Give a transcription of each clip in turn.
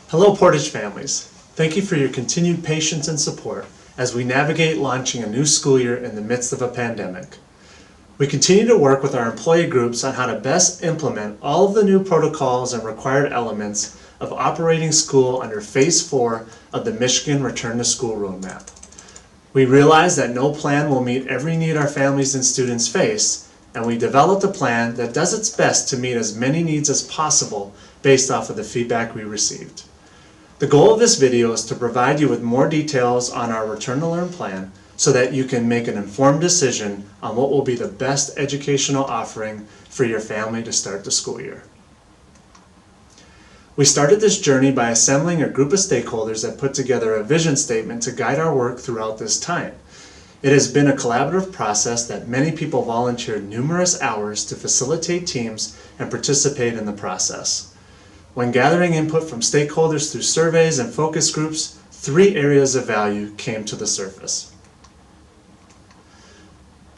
Hello Portage families. Thank you for your continued patience and support as we navigate launching a new school year in the midst of a pandemic. We continue to work with our employee groups on how to best implement all of the new protocols and required elements of operating school under Phase 4 of the Michigan Return to School Roadmap. We realize that no plan will meet every need our families and students face, and we developed a plan that does its best to meet as many needs as possible based off of the feedback we received. The goal of this video is to provide you with more details on our Return to Learn plan so that you can make an informed decision on what will be the best educational offering for your family to start the school year. We started this journey by assembling a group of stakeholders that put together a vision statement to guide our work throughout this time. It has been a collaborative process that many people volunteered numerous hours to facilitate teams and participate in the process. When gathering input from stakeholders through surveys and focus groups, 3 areas of value came to the surface.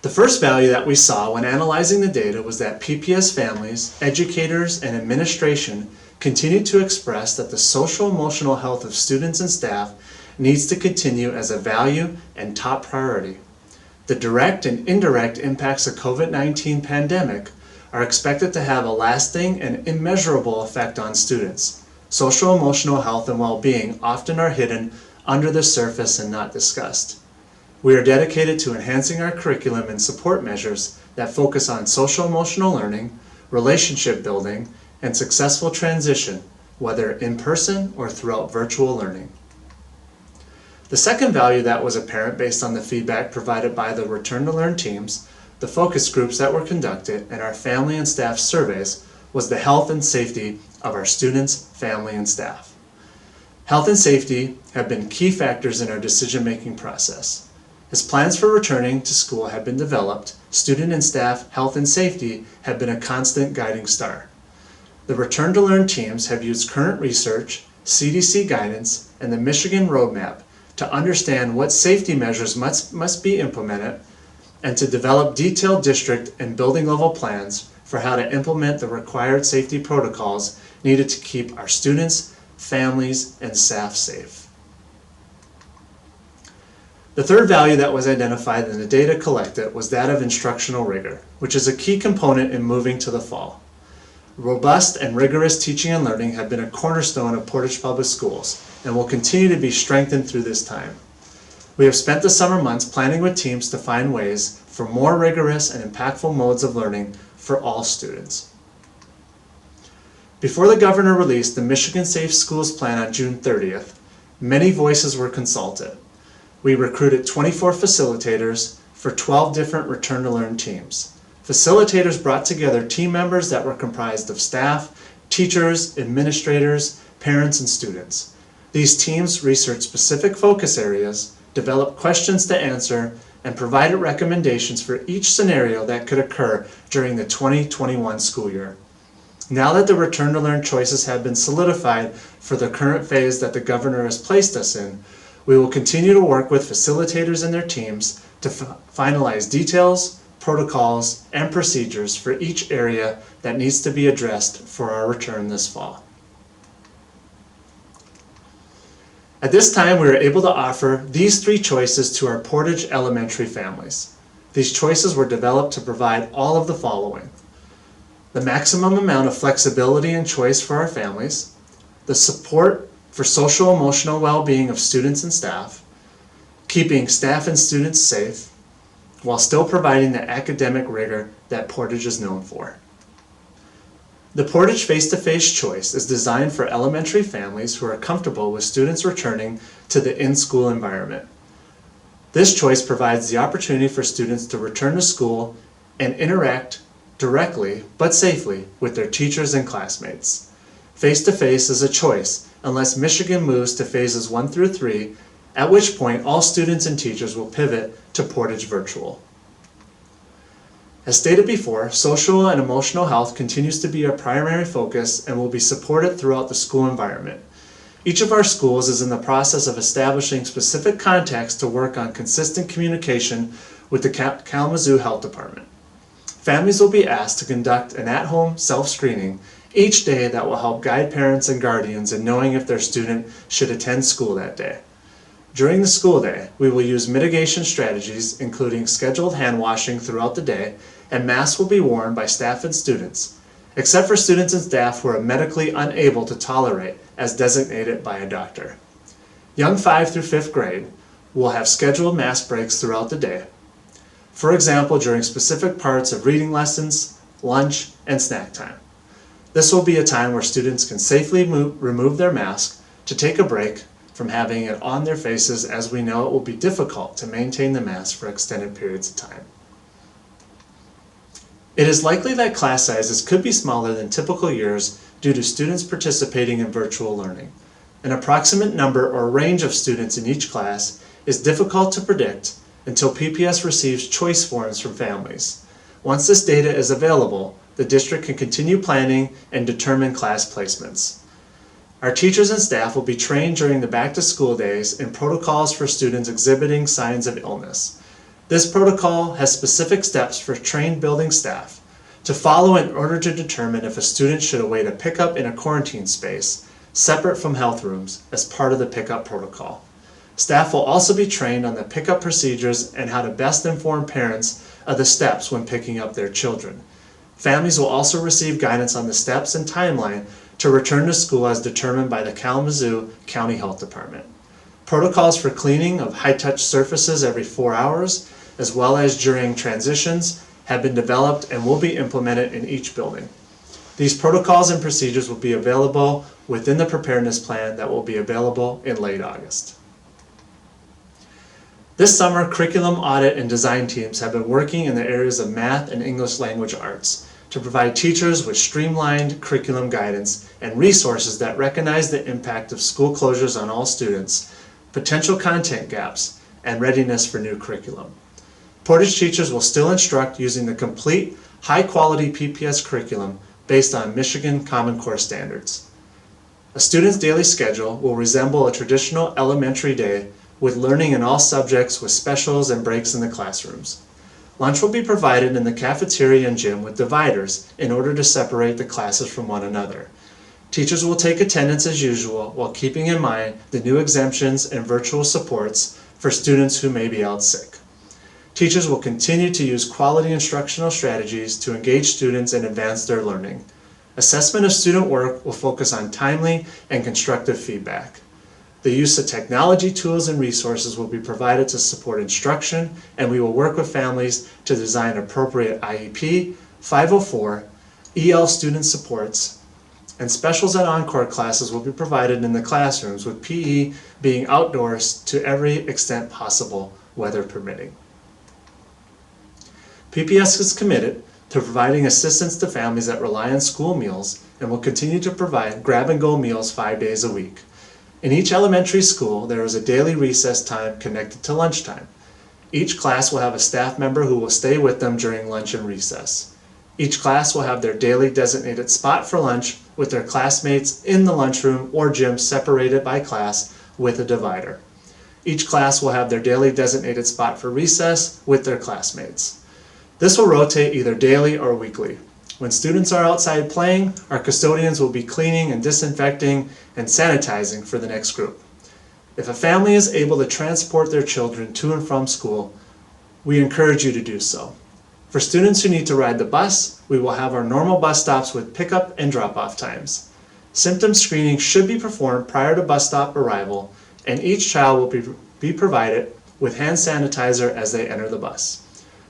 The first value that we saw when analyzing the data was that PPS families, educators, and administration continue to express that the social-emotional health of students and staff needs to continue as a value and top priority. The direct and indirect impacts of COVID-19 pandemic are expected to have a lasting and immeasurable effect on students. Social-emotional health and well-being often are hidden under the surface and not discussed. We are dedicated to enhancing our curriculum and support measures that focus on social-emotional learning, relationship building, and successful transition, whether in person or throughout virtual learning. The second value that was apparent based on the feedback provided by the Return to Learn teams, the focus groups that were conducted, and our family and staff surveys was the health and safety of our students, family, and staff. Health and safety have been key factors in our decision-making process. As plans for returning to school have been developed, student and staff health and safety have been a constant guiding star. The Return to Learn teams have used current research, CDC guidance, and the Michigan Roadmap to understand what safety measures must be implemented and to develop detailed district and building level plans for how to implement the required safety protocols needed to keep our students, families, and staff safe. The third value that was identified in the data collected was that of instructional rigor, which is a key component in moving to the fall. Robust and rigorous teaching and learning have been a cornerstone of Portage Public Schools and will continue to be strengthened through this time. We have spent the summer months planning with teams to find ways for more rigorous and impactful modes of learning for all students. Before the governor released the Michigan Safe Schools Plan on June 30th, many voices were consulted. We recruited 24 facilitators for 12 different Return to Learn teams. Facilitators brought together team members that were comprised of staff, teachers, administrators, parents, and students. These teams researched specific focus areas, developed questions to answer, and provided recommendations for each scenario that could occur during the 2021 school year. Now that the Return to Learn choices have been solidified for the current phase that the governor has placed us in, we will continue to work with facilitators and their teams to finalize details, protocols, and procedures for each area that needs to be addressed for our return this fall. At this time, we were able to offer these 3 choices to our Portage elementary families. These choices were developed to provide all of the following: the maximum amount of flexibility and choice for our families, the support for social-emotional well-being of students and staff, keeping staff and students safe, while still providing the academic rigor that Portage is known for. The Portage face-to-face choice is designed for elementary families who are comfortable with students returning to the in-school environment. This choice provides the opportunity for students to return to school and interact directly but safely with their teachers and classmates. Face-to-face is a choice unless Michigan moves to phases 1 through 3, at which point all students and teachers will pivot to Portage Virtual. As stated before, social and emotional health continues to be our primary focus and will be supported throughout the school environment. Each of our schools is in the process of establishing specific contacts to work on consistent communication with the Kalamazoo Health Department. Families will be asked to conduct an at-home self-screening each day that will help guide parents and guardians in knowing if their student should attend school that day. During the school day, we will use mitigation strategies, including scheduled hand washing throughout the day, and masks will be worn by staff and students, except for students and staff who are medically unable to tolerate as designated by a doctor. Young 5th through 5th grade will have scheduled mask breaks throughout the day. For example, during specific parts of reading lessons, lunch, and snack time. This will be a time where students can safely remove their mask to take a break from having it on their faces, as we know it will be difficult to maintain the mask for extended periods of time. It is likely that class sizes could be smaller than typical years due to students participating in virtual learning. An approximate number or range of students in each class is difficult to predict until PPS receives choice forms from families. Once this data is available, the district can continue planning and determine class placements. Our teachers and staff will be trained during the back-to-school days in protocols for students exhibiting signs of illness. This protocol has specific steps for trained building staff to follow in order to determine if a student should await a pickup in a quarantine space separate from health rooms as part of the pickup protocol. Staff will also be trained on the pickup procedures and how to best inform parents of the steps when picking up their children. Families will also receive guidance on the steps and timeline to return to school as determined by the Kalamazoo County Health Department. Protocols for cleaning of high-touch surfaces every 4 hours, as well as during transitions, have been developed and will be implemented in each building. These protocols and procedures will be available within the preparedness plan that will be available in late August. This summer, curriculum audit and design teams have been working in the areas of math and English language arts to provide teachers with streamlined curriculum guidance and resources that recognize the impact of school closures on all students, potential content gaps, and readiness for new curriculum. Portage teachers will still instruct using the complete, high-quality PPS curriculum based on Michigan Common Core standards. A student's daily schedule will resemble a traditional elementary day with learning in all subjects with specials and breaks in the classrooms. Lunch will be provided in the cafeteria and gym with dividers in order to separate the classes from one another. Teachers will take attendance as usual while keeping in mind the new exemptions and virtual supports for students who may be out sick. Teachers will continue to use quality instructional strategies to engage students and advance their learning. Assessment of student work will focus on timely and constructive feedback. The use of technology tools and resources will be provided to support instruction, and we will work with families to design appropriate IEP, 504, EL student supports, and specials and encore classes will be provided in the classrooms, with PE being outdoors to every extent possible, weather permitting. PPS is committed to providing assistance to families that rely on school meals and will continue to provide grab-and-go meals 5 days a week. In each elementary school, there is a daily recess time connected to lunchtime. Each class will have a staff member who will stay with them during lunch and recess. Each class will have their daily designated spot for lunch with their classmates in the lunchroom or gym separated by class with a divider. Each class will have their daily designated spot for recess with their classmates. This will rotate either daily or weekly. When students are outside playing, our custodians will be cleaning and disinfecting and sanitizing for the next group. If a family is able to transport their children to and from school, we encourage you to do so. For students who need to ride the bus, we will have our normal bus stops with pickup and drop-off times. Symptom screening should be performed prior to bus stop arrival, and each child will be provided with hand sanitizer as they enter the bus.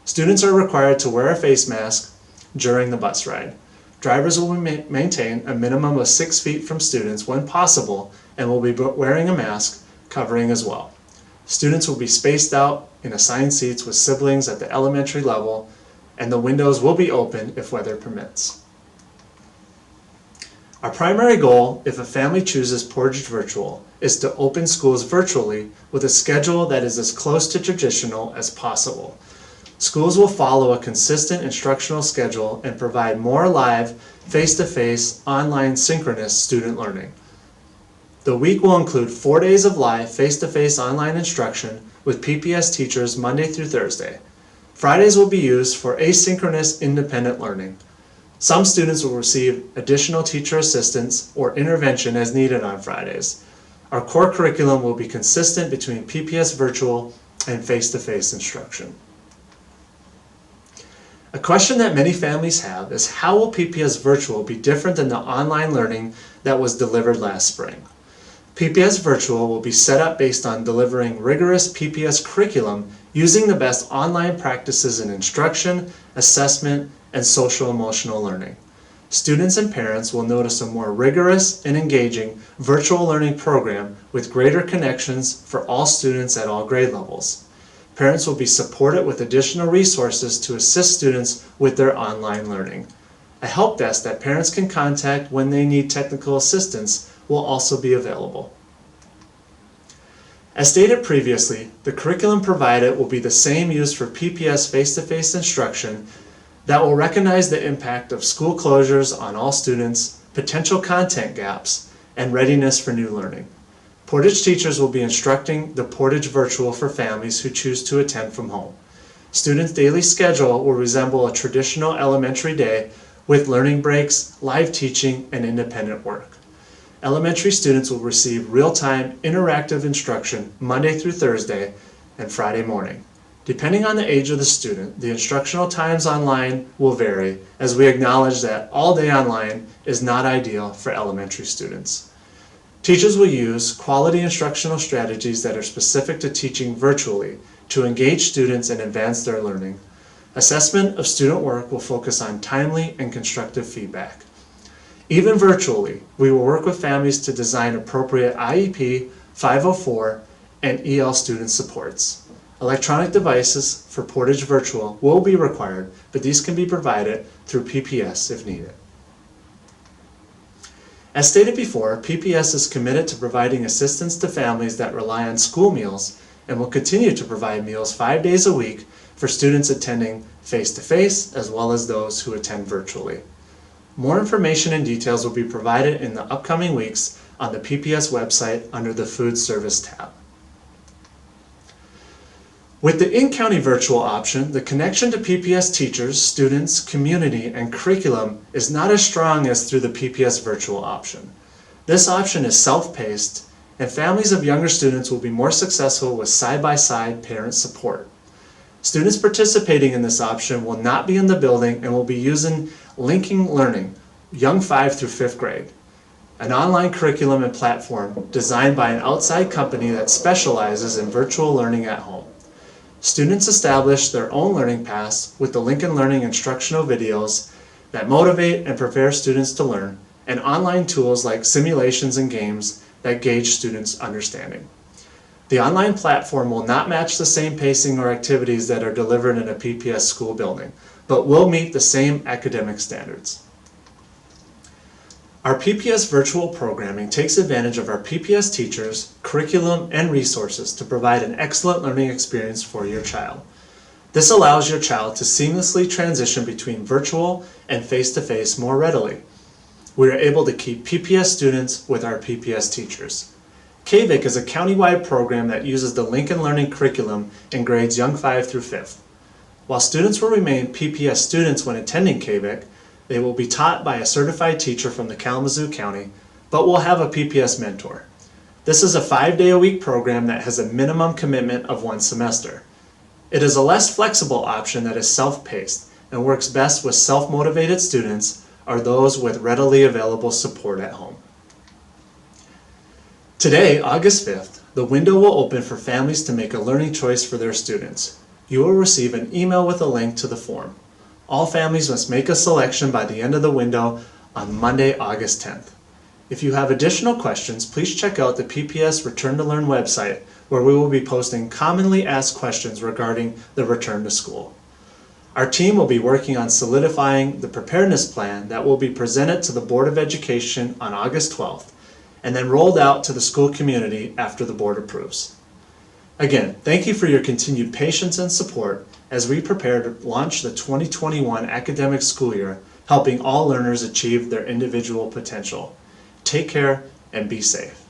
Students are required to wear a face mask during the bus ride. Drivers will maintain a minimum of 6 feet from students when possible and will be wearing a mask covering as well. Students will be spaced out in assigned seats with siblings at the elementary level, and the windows will be open if weather permits. Our primary goal, if a family chooses Portage Virtual, is to open schools virtually with a schedule that is as close to traditional as possible. Schools will follow a consistent instructional schedule and provide more live, face-to-face, online synchronous student learning. The week will include 4 days of live, face-to-face online instruction with PPS teachers Monday through Thursday. Fridays will be used for asynchronous independent learning. Some students will receive additional teacher assistance or intervention as needed on Fridays. Our core curriculum will be consistent between PPS Virtual and face-to-face instruction. A question that many families have is, how will PPS Virtual be different than the online learning that was delivered last spring? PPS Virtual will be set up based on delivering rigorous PPS curriculum using the best online practices in instruction, assessment, and social-emotional learning. Students and parents will notice a more rigorous and engaging virtual learning program with greater connections for all students at all grade levels. Parents will be supported with additional resources to assist students with their online learning. A help desk that parents can contact when they need technical assistance will also be available. As stated previously, the curriculum provided will be the same used for PPS face-to-face instruction that will recognize the impact of school closures on all students, potential content gaps, and readiness for new learning. Portage teachers will be instructing the Portage Virtual for families who choose to attend from home. Students' daily schedule will resemble a traditional elementary day with learning breaks, live teaching, and independent work. Elementary students will receive real-time interactive instruction Monday through Thursday and Friday morning. Depending on the age of the student, the instructional times online will vary, as we acknowledge that all day online is not ideal for elementary students. Teachers will use quality instructional strategies that are specific to teaching virtually to engage students and advance their learning. Assessment of student work will focus on timely and constructive feedback. Even virtually, we will work with families to design appropriate IEP, 504, and EL student supports. Electronic devices for Portage Virtual will be required, but these can be provided through PPS if needed. As stated before, PPS is committed to providing assistance to families that rely on school meals and will continue to provide meals 5 days a week for students attending face-to-face as well as those who attend virtually. More information and details will be provided in the upcoming weeks on the PPS website under the Food Service tab. With the in-county virtual option, the connection to PPS teachers, students, community, and curriculum is not as strong as through the PPS virtual option. This option is self-paced, and families of younger students will be more successful with side-by-side parent support. Students participating in this option will not be in the building and will be using Linking Learning, Young 5 through 5th grade, an online curriculum and platform designed by an outside company that specializes in virtual learning at home. Students establish their own learning paths with the Lincoln Learning instructional videos that motivate and prepare students to learn, and online tools like simulations and games that gauge students' understanding. The online platform will not match the same pacing or activities that are delivered in a PPS school building, but will meet the same academic standards. Our PPS virtual programming takes advantage of our PPS teachers, curriculum, and resources to provide an excellent learning experience for your child. This allows your child to seamlessly transition between virtual and face-to-face more readily. We are able to keep PPS students with our PPS teachers. KVIC is a countywide program that uses the Lincoln Learning curriculum in grades Young 5 through 5th. While students will remain PPS students when attending KVIC, they will be taught by a certified teacher from the Kalamazoo County, but will have a PPS mentor. This is a 5-day-a-week program that has a minimum commitment of 1 semester. It is a less flexible option that is self-paced and works best with self-motivated students or those with readily available support at home. Today, August 5th, the window will open for families to make a learning choice for their students. You will receive an email with a link to the form. All families must make a selection by the end of the window on Monday, August 10th. If you have additional questions, please check out the PPS Return to Learn website, where we will be posting commonly asked questions regarding the return to school. Our team will be working on solidifying the preparedness plan that will be presented to the Board of Education on August 12th, and then rolled out to the school community after the board approves. Again, thank you for your continued patience and support as we prepare to launch the 2021 academic school year, helping all learners achieve their individual potential. Take care and be safe.